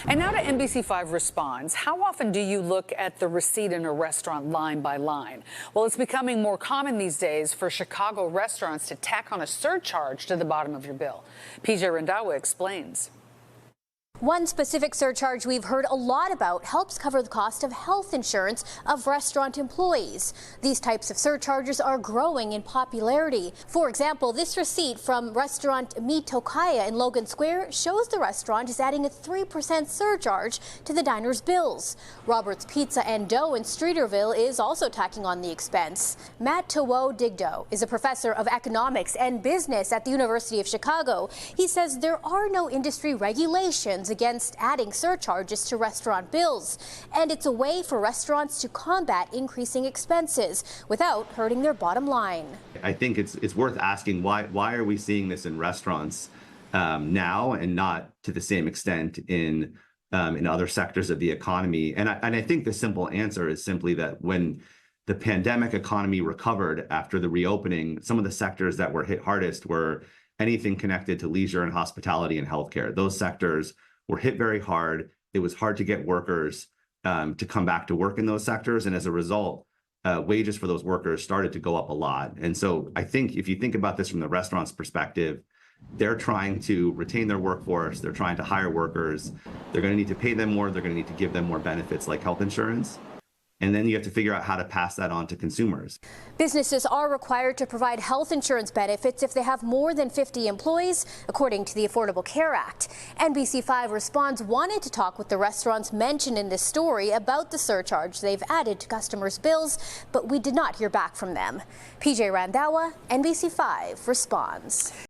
And now to NBC5 Responds. How often do you look at the receipt in a restaurant line by line? Well, it's becoming more common these days for Chicago restaurants to tack on a surcharge to the bottom of your bill. PJ Randhawa explains. One specific surcharge we've heard a lot about helps cover the cost of health insurance of restaurant employees. These types of surcharges are growing in popularity. For example, this receipt from restaurant Mi Tokaya in Logan Square shows the restaurant is adding a 3% surcharge to the diner's bills. Robert's Pizza and Dough in Streeterville is also tacking on the expense. Matt Digdo is a professor of economics and business at the University of Chicago. He says there are no industry regulations against adding surcharges to restaurant bills, and it's a way for restaurants to combat increasing expenses without hurting their bottom line. I think it's worth asking why are we seeing this in restaurants now and not to the same extent in other sectors of the economy? And I think the simple answer is simply that when the pandemic economy recovered after the reopening, some of the sectors that were hit hardest were anything connected to leisure and hospitality and healthcare. Those sectors were hit very hard. It was hard to get workers to come back to work in those sectors. And as a result, wages for those workers started to go up a lot. And so I think if you think about this from the restaurant's perspective, they're trying to retain their workforce. They're trying to hire workers. They're going to need to pay them more. They're going to need to give them more benefits like health insurance. And then you have to figure out how to pass that on to consumers. Businesses are required to provide health insurance benefits if they have more than 50 employees, according to the Affordable Care Act. NBC5 Responds wanted to talk with the restaurants mentioned in this story about the surcharge they've added to customers' bills, but we did not hear back from them. PJ Randhawa, NBC5 Responds.